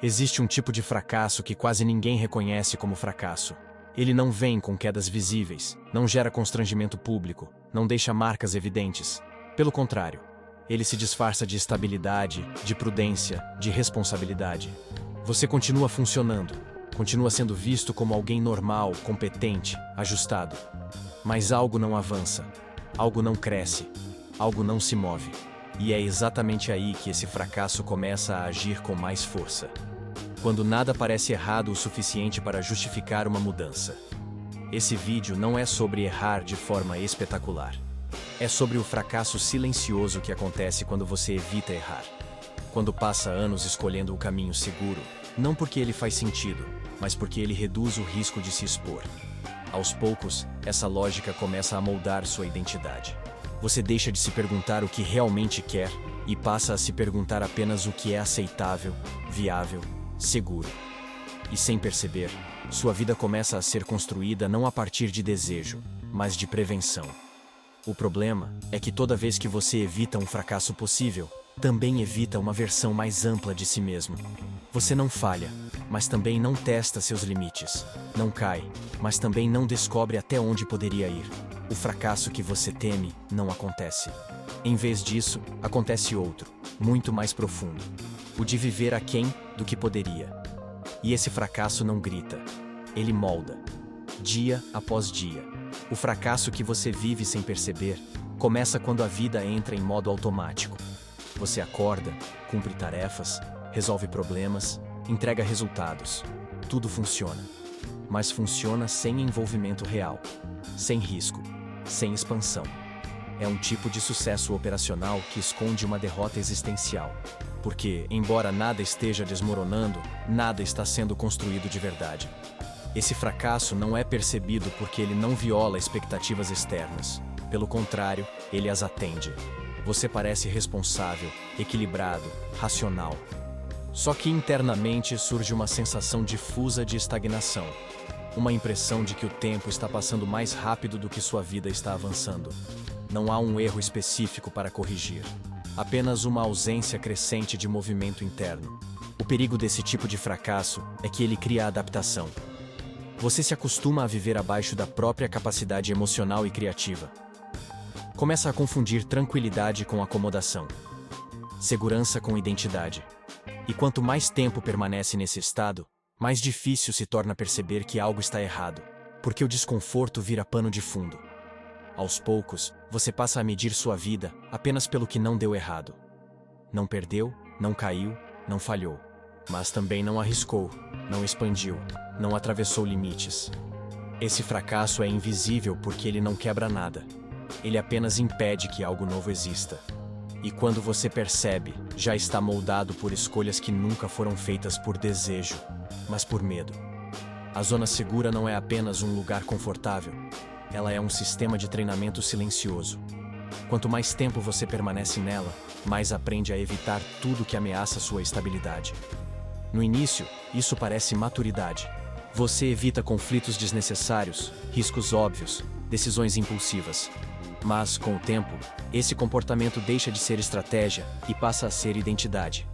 Existe um tipo de fracasso que quase ninguém reconhece como fracasso. Ele não vem com quedas visíveis, não gera constrangimento público, não deixa marcas evidentes. Pelo contrário, ele se disfarça de estabilidade, de prudência, de responsabilidade. Você continua funcionando, continua sendo visto como alguém normal, competente, ajustado. Mas algo não avança, algo não cresce, algo não se move. E é exatamente aí que esse fracasso começa a agir com mais força. Quando nada parece errado o suficiente para justificar uma mudança. Esse vídeo não é sobre errar de forma espetacular. É sobre o fracasso silencioso que acontece quando você evita errar. Quando passa anos escolhendo o caminho seguro, não porque ele faz sentido, mas porque ele reduz o risco de se expor. Aos poucos, essa lógica começa a moldar sua identidade. Você deixa de se perguntar o que realmente quer e passa a se perguntar apenas o que é aceitável, viável, seguro. E sem perceber, sua vida começa a ser construída não a partir de desejo, mas de prevenção. O problema é que toda vez que você evita um fracasso possível, também evita uma versão mais ampla de si mesmo. Você não falha, mas também não testa seus limites. Não cai, mas também não descobre até onde poderia ir. O fracasso que você teme não acontece. Em vez disso, acontece outro, muito mais profundo. O de viver aquém do que poderia. E esse fracasso não grita. Ele molda. Dia após dia. O fracasso que você vive sem perceber começa quando a vida entra em modo automático. Você acorda, cumpre tarefas, resolve problemas, entrega resultados. Tudo funciona. Mas funciona sem envolvimento real, sem risco, sem expansão. É um tipo de sucesso operacional que esconde uma derrota existencial. Porque, embora nada esteja desmoronando, nada está sendo construído de verdade. Esse fracasso não é percebido porque ele não viola expectativas externas. Pelo contrário, ele as atende. Você parece responsável, equilibrado, racional. Só que internamente surge uma sensação difusa de estagnação. Uma impressão de que o tempo está passando mais rápido do que sua vida está avançando. Não há um erro específico para corrigir. Apenas uma ausência crescente de movimento interno. O perigo desse tipo de fracasso é que ele cria adaptação. Você se acostuma a viver abaixo da própria capacidade emocional e criativa. Começa a confundir tranquilidade com acomodação, segurança com identidade. E quanto mais tempo permanece nesse estado, mais difícil se torna perceber que algo está errado, porque o desconforto vira pano de fundo. Aos poucos, você passa a medir sua vida apenas pelo que não deu errado. Não perdeu, não caiu, não falhou. Mas também não arriscou, não expandiu, não atravessou limites. Esse fracasso é invisível porque ele não quebra nada. Ele apenas impede que algo novo exista. E quando você percebe, já está moldado por escolhas que nunca foram feitas por desejo, mas por medo. A zona segura não é apenas um lugar confortável. Ela é um sistema de treinamento silencioso. Quanto mais tempo você permanece nela, mais aprende a evitar tudo que ameaça sua estabilidade. No início, isso parece maturidade. Você evita conflitos desnecessários, riscos óbvios, decisões impulsivas. Mas, com o tempo, esse comportamento deixa de ser estratégia e passa a ser identidade.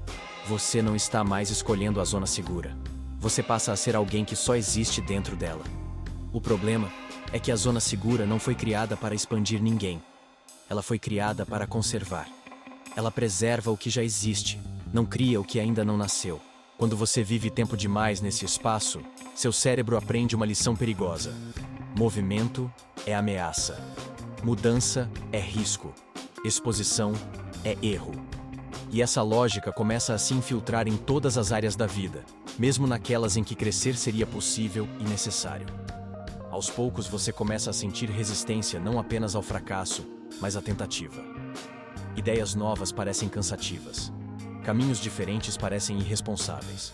Você não está mais escolhendo a zona segura. Você passa a ser alguém que só existe dentro dela. O problema é que a zona segura não foi criada para expandir ninguém. Ela foi criada para conservar. Ela preserva o que já existe, não cria o que ainda não nasceu. Quando você vive tempo demais nesse espaço, seu cérebro aprende uma lição perigosa. Movimento é ameaça. Mudança é risco. Exposição é erro. E essa lógica começa a se infiltrar em todas as áreas da vida, mesmo naquelas em que crescer seria possível e necessário. Aos poucos você começa a sentir resistência não apenas ao fracasso, mas à tentativa. Ideias novas parecem cansativas. Caminhos diferentes parecem irresponsáveis.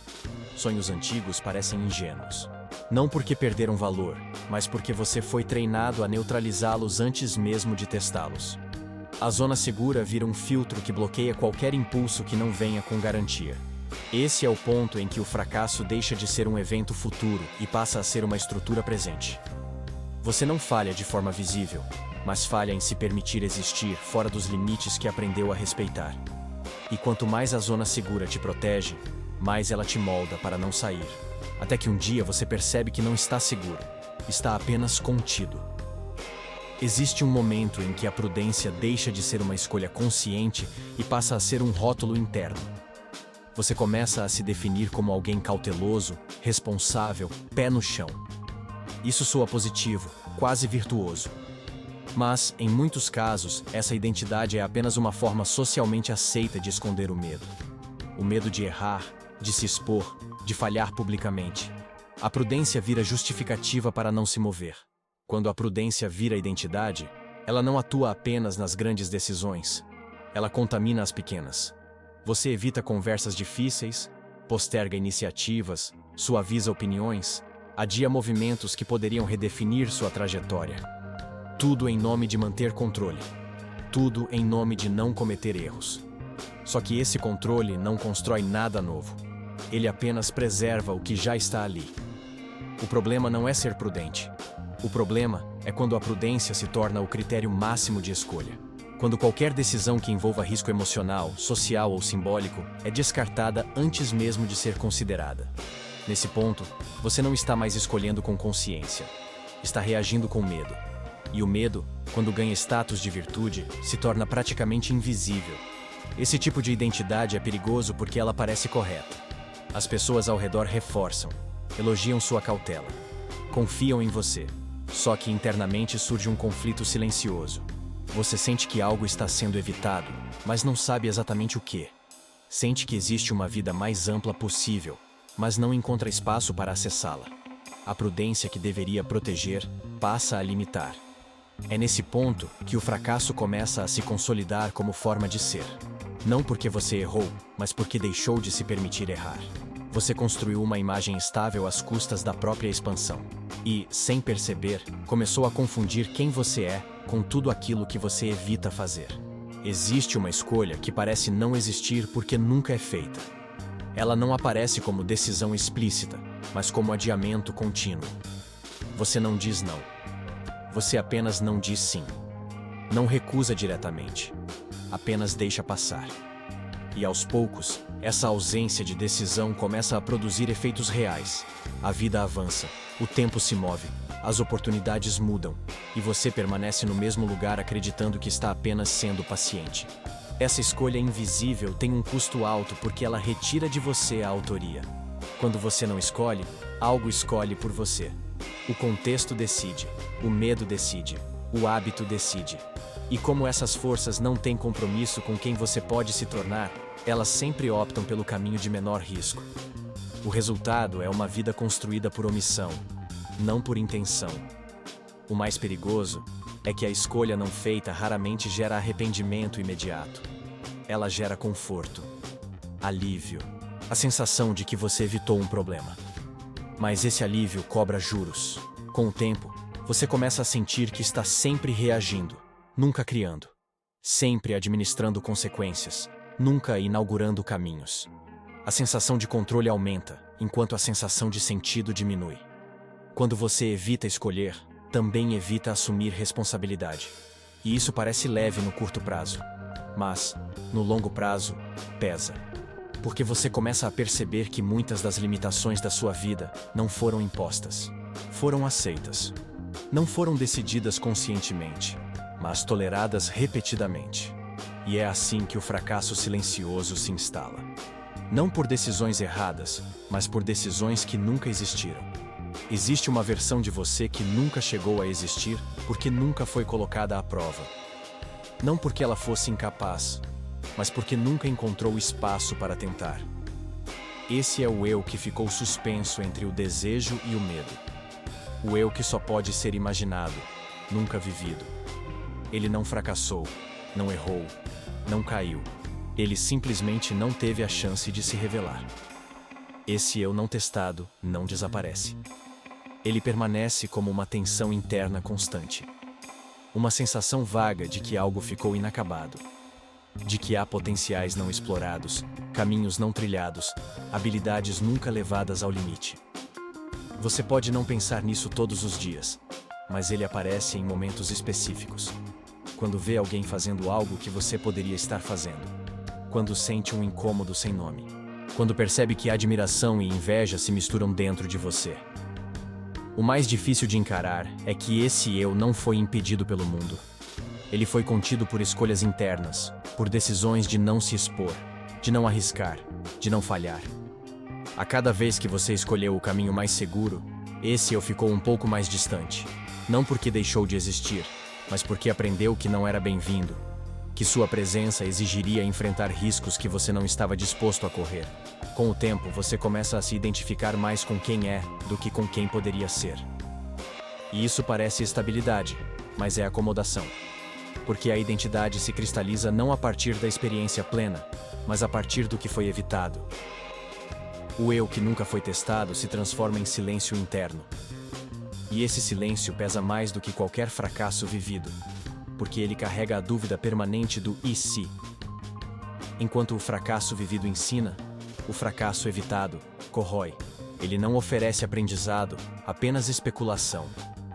Sonhos antigos parecem ingênuos. Não porque perderam valor, mas porque você foi treinado a neutralizá-los antes mesmo de testá-los. A zona segura vira um filtro que bloqueia qualquer impulso que não venha com garantia. Esse é o ponto em que o fracasso deixa de ser um evento futuro e passa a ser uma estrutura presente. Você não falha de forma visível, mas falha em se permitir existir fora dos limites que aprendeu a respeitar. E quanto mais a zona segura te protege, mais ela te molda para não sair. Até que um dia você percebe que não está seguro, está apenas contido. Existe um momento em que a prudência deixa de ser uma escolha consciente e passa a ser um rótulo interno. Você começa a se definir como alguém cauteloso, responsável, pé no chão. Isso soa positivo, quase virtuoso. Mas, em muitos casos, essa identidade é apenas uma forma socialmente aceita de esconder o medo. O medo de errar, de se expor, de falhar publicamente. A prudência vira justificativa para não se mover. Quando a prudência vira identidade, ela não atua apenas nas grandes decisões. Ela contamina as pequenas. Você evita conversas difíceis, posterga iniciativas, suaviza opiniões, adia movimentos que poderiam redefinir sua trajetória. Tudo em nome de manter controle. Tudo em nome de não cometer erros. Só que esse controle não constrói nada novo. Ele apenas preserva o que já está ali. O problema não é ser prudente. O problema é quando a prudência se torna o critério máximo de escolha. Quando qualquer decisão que envolva risco emocional, social ou simbólico é descartada antes mesmo de ser considerada. Nesse ponto, você não está mais escolhendo com consciência. Está reagindo com medo. E o medo, quando ganha status de virtude, se torna praticamente invisível. Esse tipo de identidade é perigoso porque ela parece correta. As pessoas ao redor reforçam, elogiam sua cautela, confiam em você. Só que internamente surge um conflito silencioso. Você sente que algo está sendo evitado, mas não sabe exatamente o que. Sente que existe uma vida mais ampla possível, mas não encontra espaço para acessá-la. A prudência que deveria proteger passa a limitar. É nesse ponto que o fracasso começa a se consolidar como forma de ser. Não porque você errou, mas porque deixou de se permitir errar. Você construiu uma imagem estável às custas da própria expansão. E, sem perceber, começou a confundir quem você é com tudo aquilo que você evita fazer. Existe uma escolha que parece não existir porque nunca é feita. Ela não aparece como decisão explícita, mas como adiamento contínuo. Você não diz não. Você apenas não diz sim. Não recusa diretamente. Apenas deixa passar. E aos poucos, essa ausência de decisão começa a produzir efeitos reais. A vida avança, o tempo se move, as oportunidades mudam, e você permanece no mesmo lugar acreditando que está apenas sendo paciente. Essa escolha invisível tem um custo alto porque ela retira de você a autoria. Quando você não escolhe, algo escolhe por você. O contexto decide, o medo decide, o hábito decide. E como essas forças não têm compromisso com quem você pode se tornar, elas sempre optam pelo caminho de menor risco. O resultado é uma vida construída por omissão, não por intenção. O mais perigoso é que a escolha não feita raramente gera arrependimento imediato. Ela gera conforto, alívio, a sensação de que você evitou um problema. Mas esse alívio cobra juros. Com o tempo, você começa a sentir que está sempre reagindo, nunca criando, sempre administrando consequências, nunca inaugurando caminhos. A sensação de controle aumenta, enquanto a sensação de sentido diminui. Quando você evita escolher, também evita assumir responsabilidade. E isso parece leve no curto prazo, mas, no longo prazo, pesa. Porque você começa a perceber que muitas das limitações da sua vida não foram impostas, foram aceitas. Não foram decididas conscientemente, mas toleradas repetidamente. E é assim que o fracasso silencioso se instala. Não por decisões erradas, mas por decisões que nunca existiram. Existe uma versão de você que nunca chegou a existir porque nunca foi colocada à prova. Não porque ela fosse incapaz, mas porque nunca encontrou espaço para tentar. Esse é o eu que ficou suspenso entre o desejo e o medo. O eu que só pode ser imaginado, nunca vivido. Ele não fracassou, não errou, não caiu. Ele simplesmente não teve a chance de se revelar. Esse eu não testado não desaparece. Ele permanece como uma tensão interna constante. Uma sensação vaga de que algo ficou inacabado. De que há potenciais não explorados, caminhos não trilhados, habilidades nunca levadas ao limite. Você pode não pensar nisso todos os dias, mas ele aparece em momentos específicos. Quando vê alguém fazendo algo que você poderia estar fazendo. Quando sente um incômodo sem nome. Quando percebe que admiração e inveja se misturam dentro de você. O mais difícil de encarar é que esse eu não foi impedido pelo mundo. Ele foi contido por escolhas internas, por decisões de não se expor, de não arriscar, de não falhar. A cada vez que você escolheu o caminho mais seguro, esse eu ficou um pouco mais distante. Não porque deixou de existir, mas porque aprendeu que não era bem-vindo, que sua presença exigiria enfrentar riscos que você não estava disposto a correr. Com o tempo, você começa a se identificar mais com quem é do que com quem poderia ser. E isso parece estabilidade, mas é acomodação. Porque a identidade se cristaliza não a partir da experiência plena, mas a partir do que foi evitado. O eu que nunca foi testado se transforma em silêncio interno. E esse silêncio pesa mais do que qualquer fracasso vivido, porque ele carrega a dúvida permanente do e se. Enquanto o fracasso vivido ensina, o fracasso evitado corrói. Ele não oferece aprendizado, apenas especulação.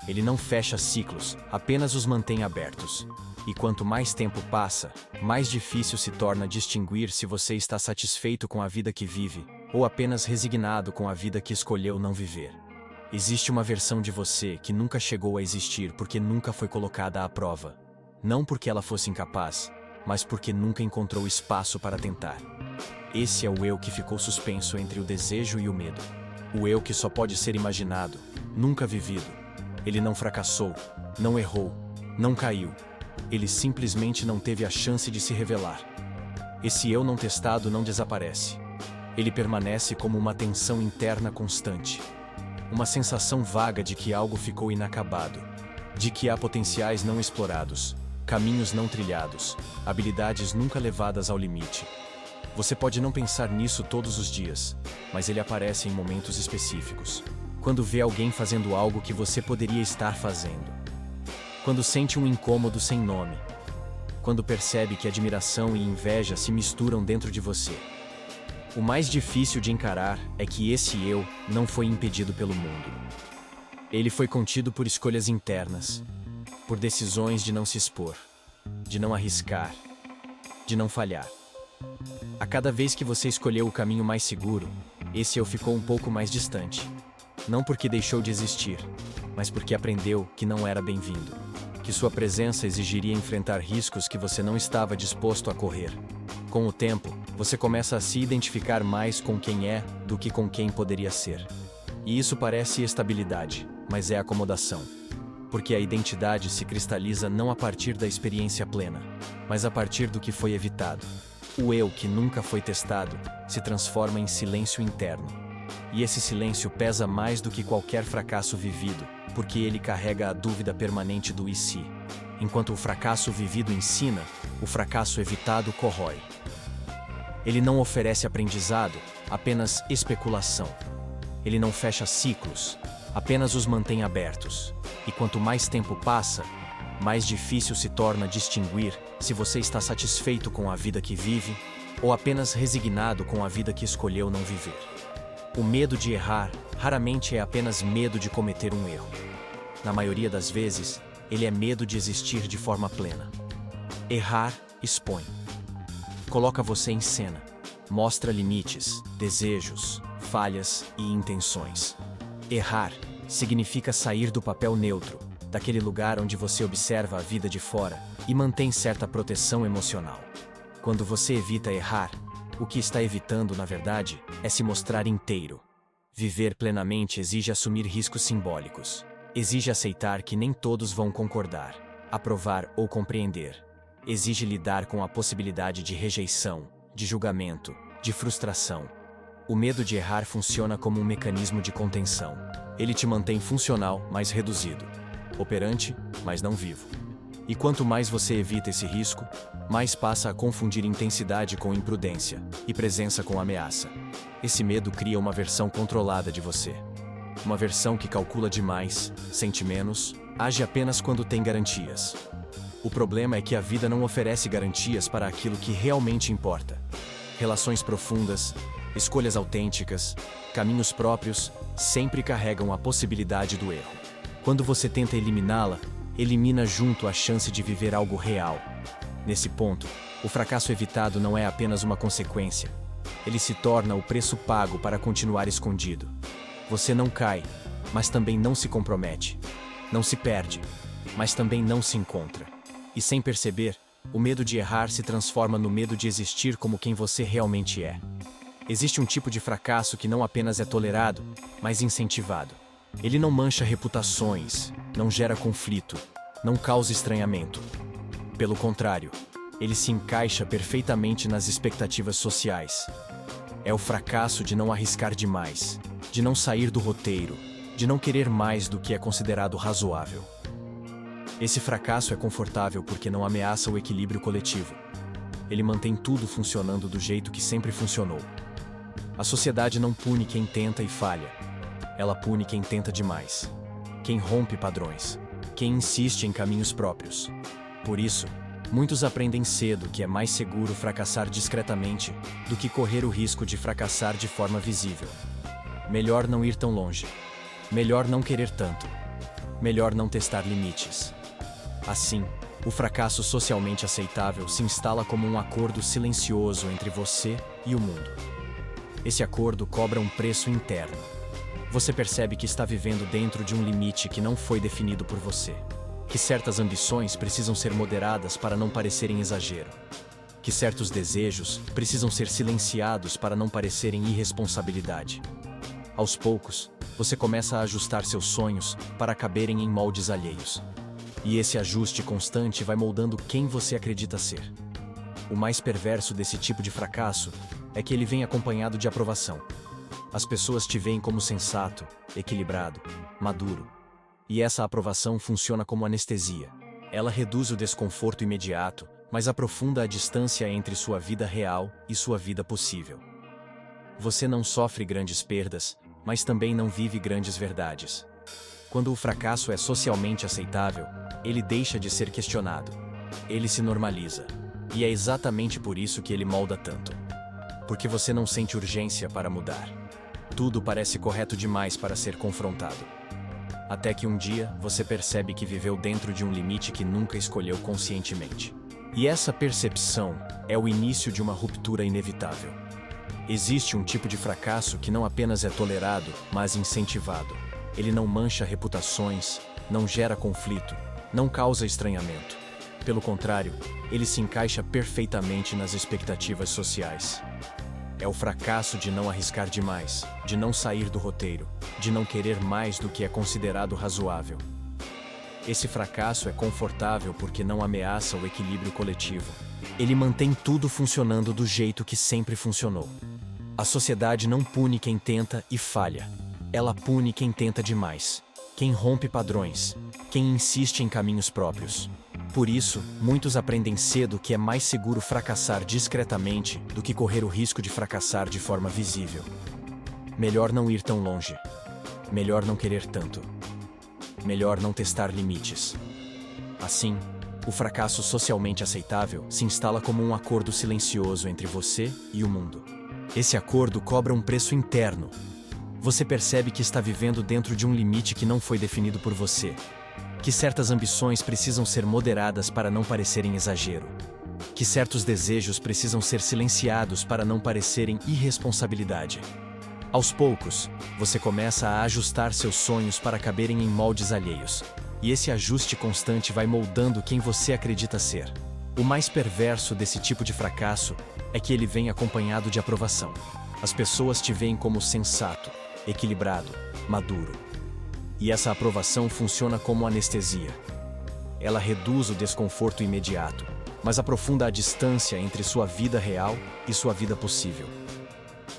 Ele não fecha ciclos, apenas os mantém abertos. E quanto mais tempo passa, mais difícil se torna distinguir se você está satisfeito com a vida que vive, ou apenas resignado com a vida que escolheu não viver. Existe uma versão de você que nunca chegou a existir porque nunca foi colocada à prova. Não porque ela fosse incapaz, mas porque nunca encontrou espaço para tentar. Esse é o eu que ficou suspenso entre o desejo e o medo. O eu que só pode ser imaginado, nunca vivido. Ele não fracassou, não errou, não caiu. Ele simplesmente não teve a chance de se revelar. Esse eu não testado não desaparece. Ele permanece como uma tensão interna constante. Uma sensação vaga de que algo ficou inacabado. De que há potenciais não explorados, caminhos não trilhados, habilidades nunca levadas ao limite. Você pode não pensar nisso todos os dias, mas ele aparece em momentos específicos. Quando vê alguém fazendo algo que você poderia estar fazendo. Quando sente um incômodo sem nome. Quando percebe que admiração e inveja se misturam dentro de você. O mais difícil de encarar é que esse eu não foi impedido pelo mundo. Ele foi contido por escolhas internas, por decisões de não se expor, de não arriscar, de não falhar. A cada vez que você escolheu o caminho mais seguro, esse eu ficou um pouco mais distante. Não porque deixou de existir, mas porque aprendeu que não era bem-vindo. Que sua presença exigiria enfrentar riscos que você não estava disposto a correr. Com o tempo, você começa a se identificar mais com quem é do que com quem poderia ser. E isso parece estabilidade, mas é acomodação. Porque a identidade se cristaliza não a partir da experiência plena, mas a partir do que foi evitado. O eu que nunca foi testado se transforma em silêncio interno. E esse silêncio pesa mais do que qualquer fracasso vivido, porque ele carrega a dúvida permanente do e se. Enquanto o fracasso vivido ensina, o fracasso evitado corrói. Ele não oferece aprendizado, apenas especulação. Ele não fecha ciclos, apenas os mantém abertos. E quanto mais tempo passa, mais difícil se torna distinguir se você está satisfeito com a vida que vive ou apenas resignado com a vida que escolheu não viver. O medo de errar raramente é apenas medo de cometer um erro. Na maioria das vezes, ele é medo de existir de forma plena. Errar expõe. Coloca você em cena. Mostra limites, desejos, falhas e intenções. Errar significa sair do papel neutro, daquele lugar onde você observa a vida de fora e mantém certa proteção emocional. Quando você evita errar, o que está evitando, na verdade, é se mostrar inteiro. Viver plenamente exige assumir riscos simbólicos. Exige aceitar que nem todos vão concordar, aprovar ou compreender. Exige lidar com a possibilidade de rejeição, de julgamento, de frustração. O medo de errar funciona como um mecanismo de contenção. Ele te mantém funcional, mas reduzido. Operante, mas não vivo. E quanto mais você evita esse risco, mais passa a confundir intensidade com imprudência e presença com ameaça. Esse medo cria uma versão controlada de você. Uma versão que calcula demais, sente menos, age apenas quando tem garantias. O problema é que a vida não oferece garantias para aquilo que realmente importa. Relações profundas, escolhas autênticas, caminhos próprios, sempre carregam a possibilidade do erro. Quando você tenta eliminá-la, elimina junto a chance de viver algo real. Nesse ponto, o fracasso evitado não é apenas uma consequência, ele se torna o preço pago para continuar escondido. Você não cai, mas também não se compromete. Não se perde, mas também não se encontra. E sem perceber, o medo de errar se transforma no medo de existir como quem você realmente é. Existe um tipo de fracasso que não apenas é tolerado, mas incentivado. Ele não mancha reputações, não gera conflito, não causa estranhamento. Pelo contrário, ele se encaixa perfeitamente nas expectativas sociais. É o fracasso de não arriscar demais, de não sair do roteiro, de não querer mais do que é considerado razoável. Esse fracasso é confortável porque não ameaça o equilíbrio coletivo. Ele mantém tudo funcionando do jeito que sempre funcionou. A sociedade não pune quem tenta e falha. Ela pune quem tenta demais. Quem rompe padrões. Quem insiste em caminhos próprios. Por isso, muitos aprendem cedo que é mais seguro fracassar discretamente do que correr o risco de fracassar de forma visível. Melhor não ir tão longe. Melhor não querer tanto. Melhor não testar limites. Assim, o fracasso socialmente aceitável se instala como um acordo silencioso entre você e o mundo. Esse acordo cobra um preço interno. Você percebe que está vivendo dentro de um limite que não foi definido por você. Que certas ambições precisam ser moderadas para não parecerem exagero. Que certos desejos precisam ser silenciados para não parecerem irresponsabilidade. Aos poucos, você começa a ajustar seus sonhos para caberem em moldes alheios. E esse ajuste constante vai moldando quem você acredita ser. O mais perverso desse tipo de fracasso é que ele vem acompanhado de aprovação. As pessoas te veem como sensato, equilibrado, maduro. E essa aprovação funciona como anestesia. Ela reduz o desconforto imediato, mas aprofunda a distância entre sua vida real e sua vida possível. Você não sofre grandes perdas, mas também não vive grandes verdades. Quando o fracasso é socialmente aceitável, ele deixa de ser questionado. Ele se normaliza. E é exatamente por isso que ele molda tanto. Porque você não sente urgência para mudar. Tudo parece correto demais para ser confrontado. Até que um dia, você percebe que viveu dentro de um limite que nunca escolheu conscientemente. E essa percepção é o início de uma ruptura inevitável. Existe um tipo de fracasso que não apenas é tolerado, mas incentivado. Ele não mancha reputações, não gera conflito, não causa estranhamento. Pelo contrário, ele se encaixa perfeitamente nas expectativas sociais. É o fracasso de não arriscar demais, de não sair do roteiro, de não querer mais do que é considerado razoável. Esse fracasso é confortável porque não ameaça o equilíbrio coletivo. Ele mantém tudo funcionando do jeito que sempre funcionou. A sociedade não pune quem tenta e falha. Ela pune quem tenta demais, quem rompe padrões, quem insiste em caminhos próprios. Por isso, muitos aprendem cedo que é mais seguro fracassar discretamente do que correr o risco de fracassar de forma visível. Melhor não ir tão longe. Melhor não querer tanto. Melhor não testar limites. Assim, o fracasso socialmente aceitável se instala como um acordo silencioso entre você e o mundo. Esse acordo cobra um preço interno. Você percebe que está vivendo dentro de um limite que não foi definido por você. Que certas ambições precisam ser moderadas para não parecerem exagero. Que certos desejos precisam ser silenciados para não parecerem irresponsabilidade. Aos poucos, você começa a ajustar seus sonhos para caberem em moldes alheios. E esse ajuste constante vai moldando quem você acredita ser. O mais perverso desse tipo de fracasso é que ele vem acompanhado de aprovação. As pessoas te veem como sensato, equilibrado, maduro. E essa aprovação funciona como anestesia. Ela reduz o desconforto imediato, mas aprofunda a distância entre sua vida real e sua vida possível.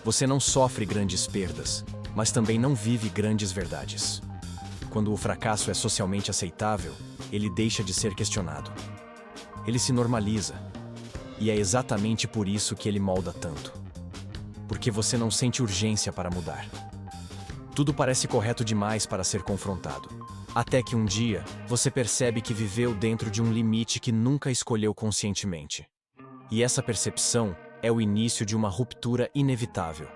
Você não sofre grandes perdas, mas também não vive grandes verdades. Quando o fracasso é socialmente aceitável, ele deixa de ser questionado. Ele se normaliza. E é exatamente por isso que ele molda tanto. Porque você não sente urgência para mudar. Tudo parece correto demais para ser confrontado. Até que um dia, você percebe que viveu dentro de um limite que nunca escolheu conscientemente. E essa percepção é o início de uma ruptura inevitável.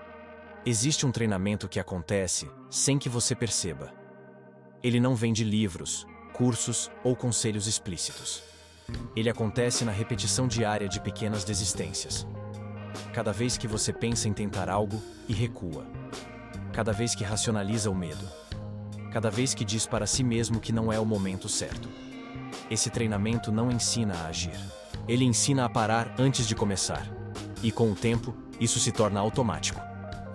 Existe um treinamento que acontece sem que você perceba. Ele não vem de livros, cursos ou conselhos explícitos. Ele acontece na repetição diária de pequenas desistências. Cada vez que você pensa em tentar algo e recua. Cada vez que racionaliza o medo. Cada vez que diz para si mesmo que não é o momento certo. Esse treinamento não ensina a agir. Ele ensina a parar antes de começar. E com o tempo, isso se torna automático.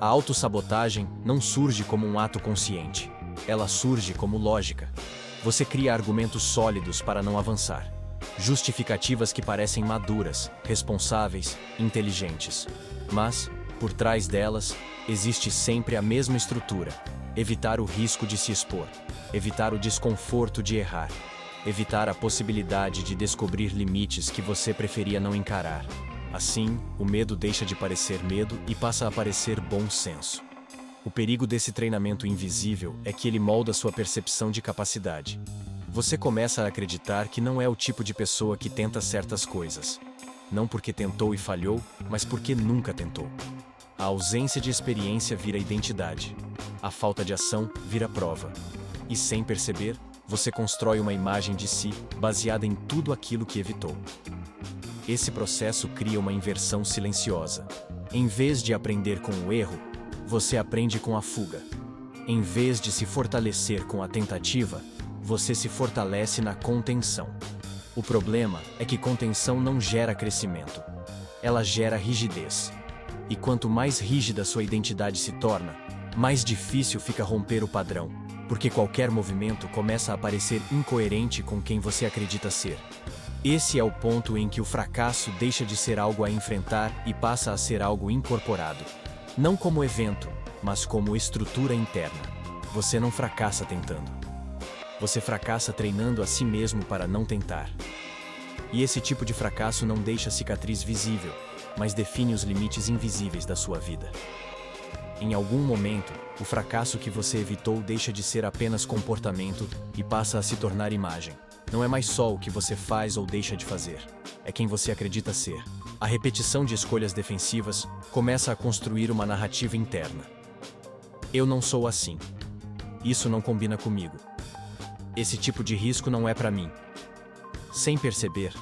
A autossabotagem não surge como um ato consciente. Ela surge como lógica. Você cria argumentos sólidos para não avançar. Justificativas que parecem maduras, responsáveis, inteligentes. Mas, por trás delas, existe sempre a mesma estrutura. Evitar o risco de se expor. Evitar o desconforto de errar. Evitar a possibilidade de descobrir limites que você preferia não encarar. Assim, o medo deixa de parecer medo e passa a parecer bom senso. O perigo desse treinamento invisível é que ele molda sua percepção de capacidade. Você começa a acreditar que não é o tipo de pessoa que tenta certas coisas. Não porque tentou e falhou, mas porque nunca tentou. A ausência de experiência vira identidade. A falta de ação vira prova. E sem perceber, você constrói uma imagem de si baseada em tudo aquilo que evitou. Esse processo cria uma inversão silenciosa. Em vez de aprender com o erro, você aprende com a fuga. Em vez de se fortalecer com a tentativa, você se fortalece na contenção. O problema é que contenção não gera crescimento. Ela gera rigidez. E quanto mais rígida sua identidade se torna, mais difícil fica romper o padrão, porque qualquer movimento começa a parecer incoerente com quem você acredita ser. Esse é o ponto em que o fracasso deixa de ser algo a enfrentar e passa a ser algo incorporado. Não como evento, mas como estrutura interna. Você não fracassa tentando. Você fracassa treinando a si mesmo para não tentar. E esse tipo de fracasso não deixa cicatriz visível, mas define os limites invisíveis da sua vida. Em algum momento, o fracasso que você evitou deixa de ser apenas comportamento e passa a se tornar imagem. Não é mais só o que você faz ou deixa de fazer. É quem você acredita ser. A repetição de escolhas defensivas começa a construir uma narrativa interna. Eu não sou assim. Isso não combina comigo. Esse tipo de risco não é para mim. Sem perceber,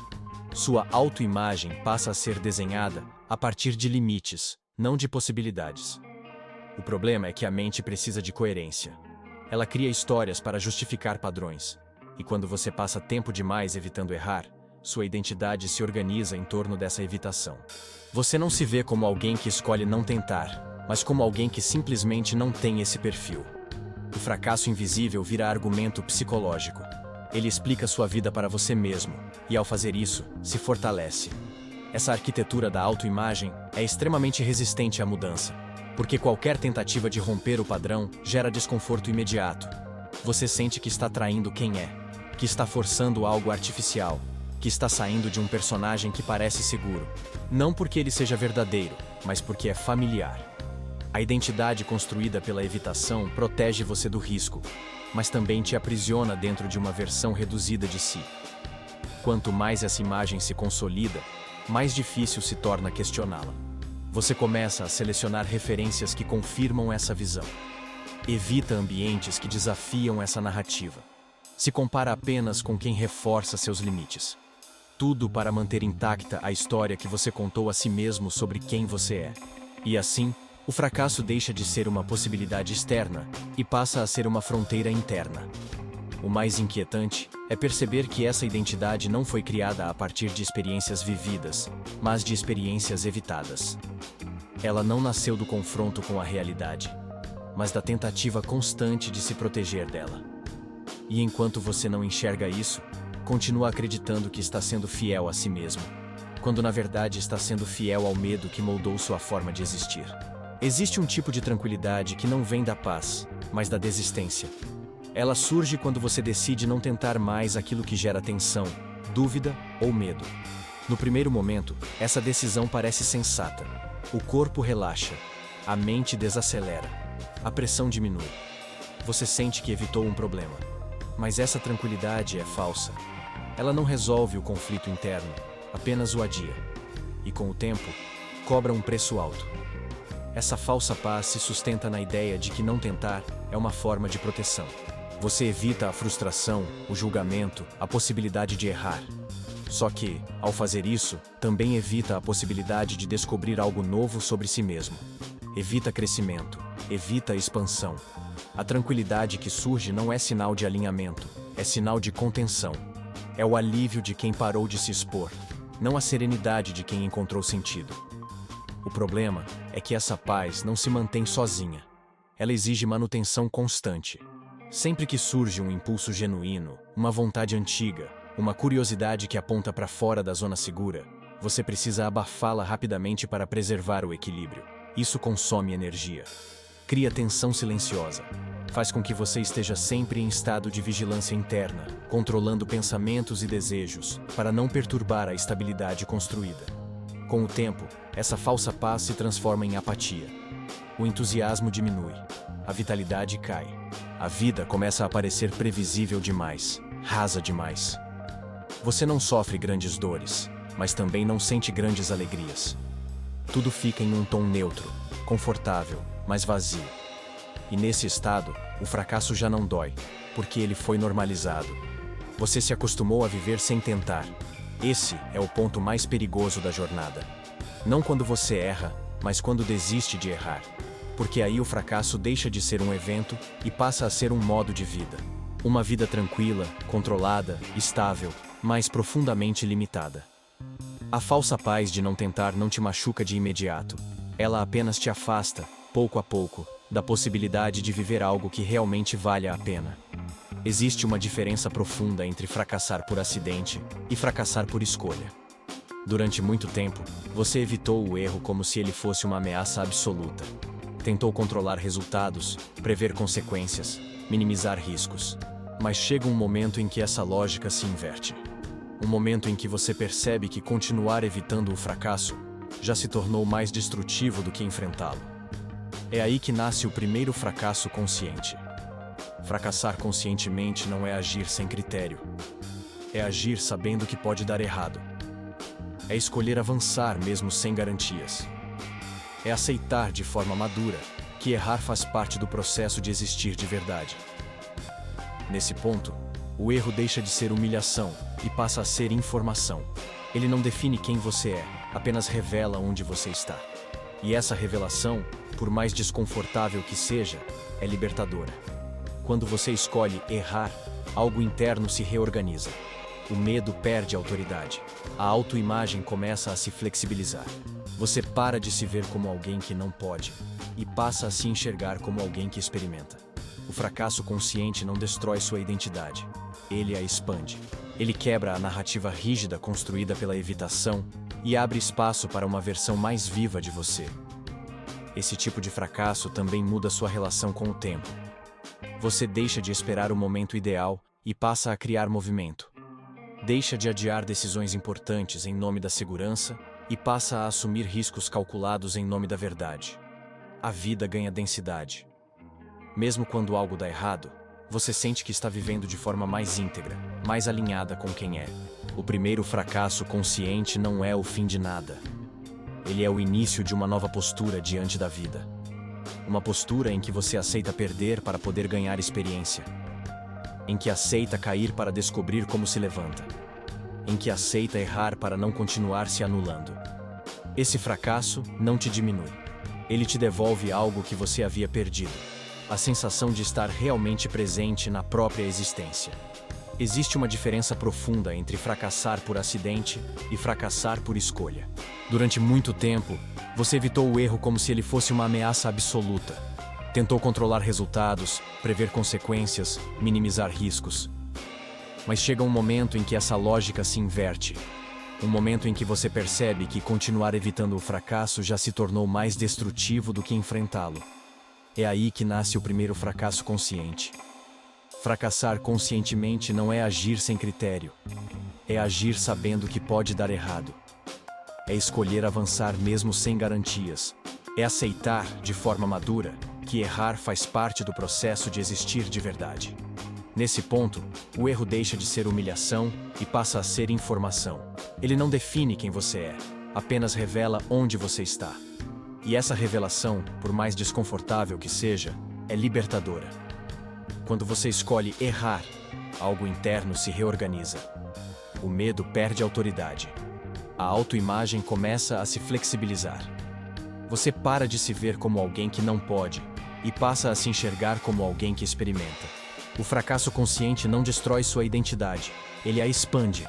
sua autoimagem passa a ser desenhada a partir de limites, não de possibilidades. O problema é que a mente precisa de coerência. Ela cria histórias para justificar padrões. E quando você passa tempo demais evitando errar, sua identidade se organiza em torno dessa evitação. Você não se vê como alguém que escolhe não tentar, mas como alguém que simplesmente não tem esse perfil. O fracasso invisível vira argumento psicológico. Ele explica sua vida para você mesmo, e ao fazer isso, se fortalece. Essa arquitetura da autoimagem é extremamente resistente à mudança, porque qualquer tentativa de romper o padrão gera desconforto imediato. Você sente que está traindo quem é, que está forçando algo artificial, que está saindo de um personagem que parece seguro. Não porque ele seja verdadeiro, mas porque é familiar. A identidade construída pela evitação protege você do risco, mas também te aprisiona dentro de uma versão reduzida de si. Quanto mais essa imagem se consolida, mais difícil se torna questioná-la. Você começa a selecionar referências que confirmam essa visão. Evita ambientes que desafiam essa narrativa. Se compara apenas com quem reforça seus limites. Tudo para manter intacta a história que você contou a si mesmo sobre quem você é. E assim, o fracasso deixa de ser uma possibilidade externa e passa a ser uma fronteira interna. O mais inquietante é perceber que essa identidade não foi criada a partir de experiências vividas, mas de experiências evitadas. Ela não nasceu do confronto com a realidade, mas da tentativa constante de se proteger dela. E enquanto você não enxerga isso, continua acreditando que está sendo fiel a si mesmo, quando na verdade está sendo fiel ao medo que moldou sua forma de existir. Existe um tipo de tranquilidade que não vem da paz, mas da desistência. Ela surge quando você decide não tentar mais aquilo que gera tensão, dúvida ou medo. No primeiro momento, essa decisão parece sensata. O corpo relaxa, a mente desacelera, a pressão diminui. Você sente que evitou um problema. Mas essa tranquilidade é falsa. Ela não resolve o conflito interno, apenas o adia. E com o tempo, cobra um preço alto. Essa falsa paz se sustenta na ideia de que não tentar é uma forma de proteção. Você evita a frustração, o julgamento, a possibilidade de errar. Só que, ao fazer isso, também evita a possibilidade de descobrir algo novo sobre si mesmo. Evita crescimento, evita expansão. A tranquilidade que surge não é sinal de alinhamento, é sinal de contenção. É o alívio de quem parou de se expor, não a serenidade de quem encontrou sentido. O problema é que essa paz não se mantém sozinha. Ela exige manutenção constante. Sempre que surge um impulso genuíno, uma vontade antiga, uma curiosidade que aponta para fora da zona segura, você precisa abafá-la rapidamente para preservar o equilíbrio. Isso consome energia. Cria tensão silenciosa. Faz com que você esteja sempre em estado de vigilância interna, controlando pensamentos e desejos, para não perturbar a estabilidade construída. Com o tempo, essa falsa paz se transforma em apatia. O entusiasmo diminui. A vitalidade cai. A vida começa a parecer previsível demais, rasa demais. Você não sofre grandes dores, mas também não sente grandes alegrias. Tudo fica em um tom neutro, confortável, mas vazio. E nesse estado, o fracasso já não dói, porque ele foi normalizado. Você se acostumou a viver sem tentar. Esse é o ponto mais perigoso da jornada. Não quando você erra, mas quando desiste de errar. Porque aí o fracasso deixa de ser um evento e passa a ser um modo de vida. Uma vida tranquila, controlada, estável, mas profundamente limitada. A falsa paz de não tentar não te machuca de imediato. Ela apenas te afasta, pouco a pouco, da possibilidade de viver algo que realmente valha a pena. Existe uma diferença profunda entre fracassar por acidente e fracassar por escolha. Durante muito tempo, você evitou o erro como se ele fosse uma ameaça absoluta. Tentou controlar resultados, prever consequências, minimizar riscos. Mas chega um momento em que essa lógica se inverte. Um momento em que você percebe que continuar evitando o fracasso já se tornou mais destrutivo do que enfrentá-lo. É aí que nasce o primeiro fracasso consciente. Fracassar conscientemente não é agir sem critério. É agir sabendo que pode dar errado. É escolher avançar mesmo sem garantias. É aceitar de forma madura que errar faz parte do processo de existir de verdade. Nesse ponto, o erro deixa de ser humilhação e passa a ser informação. Ele não define quem você é, apenas revela onde você está. E essa revelação, por mais desconfortável que seja, é libertadora. Quando você escolhe errar, algo interno se reorganiza. O medo perde autoridade. A autoimagem começa a se flexibilizar. Você para de se ver como alguém que não pode e passa a se enxergar como alguém que experimenta. O fracasso consciente não destrói sua identidade. Ele a expande. Ele quebra a narrativa rígida construída pela evitação e abre espaço para uma versão mais viva de você. Esse tipo de fracasso também muda sua relação com o tempo. Você deixa de esperar o momento ideal e passa a criar movimento. Deixa de adiar decisões importantes em nome da segurança e passa a assumir riscos calculados em nome da verdade. A vida ganha densidade. Mesmo quando algo dá errado, você sente que está vivendo de forma mais íntegra, mais alinhada com quem é. O primeiro fracasso consciente não é o fim de nada. Ele é o início de uma nova postura diante da vida. Uma postura em que você aceita perder para poder ganhar experiência. Em que aceita cair para descobrir como se levanta. Em que aceita errar para não continuar se anulando. Esse fracasso não te diminui. Ele te devolve algo que você havia perdido. A sensação de estar realmente presente na própria existência. Existe uma diferença profunda entre fracassar por acidente e fracassar por escolha. Durante muito tempo, você evitou o erro como se ele fosse uma ameaça absoluta. Tentou controlar resultados, prever consequências, minimizar riscos. Mas chega um momento em que essa lógica se inverte. Um momento em que você percebe que continuar evitando o fracasso já se tornou mais destrutivo do que enfrentá-lo. É aí que nasce o primeiro fracasso consciente. Fracassar conscientemente não é agir sem critério. É agir sabendo que pode dar errado. É escolher avançar mesmo sem garantias. É aceitar, de forma madura, que errar faz parte do processo de existir de verdade. Nesse ponto, o erro deixa de ser humilhação e passa a ser informação. Ele não define quem você é, apenas revela onde você está. E essa revelação, por mais desconfortável que seja, é libertadora. Quando você escolhe errar, algo interno se reorganiza. o medo perde autoridade. A autoimagem começa a se flexibilizar. Você para de se ver como alguém que não pode e passa a se enxergar como alguém que experimenta. O fracasso consciente não destrói sua identidade, ele a expande.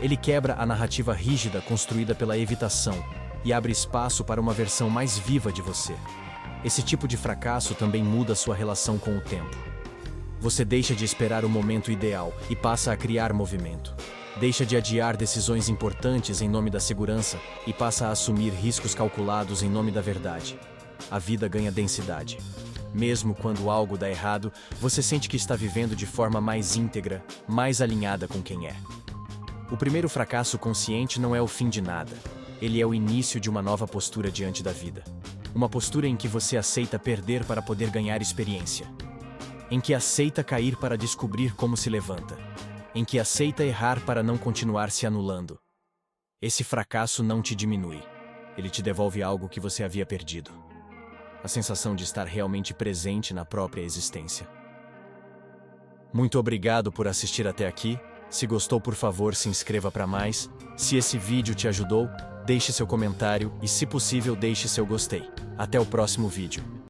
Ele quebra a narrativa rígida construída pela evitação e abre espaço para uma versão mais viva de você. Esse tipo de fracasso também muda sua relação com o tempo. Você deixa de esperar o momento ideal e passa a criar movimento. Deixa de adiar decisões importantes em nome da segurança e passa a assumir riscos calculados em nome da verdade. A vida ganha densidade. Mesmo quando algo dá errado, você sente que está vivendo de forma mais íntegra, mais alinhada com quem é. O primeiro fracasso consciente não é o fim de nada. Ele é o início de uma nova postura diante da vida. Uma postura em que você aceita perder para poder ganhar experiência. Em que aceita cair para descobrir como se levanta. Em que aceita errar para não continuar se anulando. Esse fracasso não te diminui. Ele te devolve algo que você havia perdido. A sensação de estar realmente presente na própria existência. Muito obrigado por assistir até aqui. Se gostou, por favor, se inscreva para mais. Se esse vídeo te ajudou, deixe seu comentário e, se possível, deixe seu gostei. Até o próximo vídeo.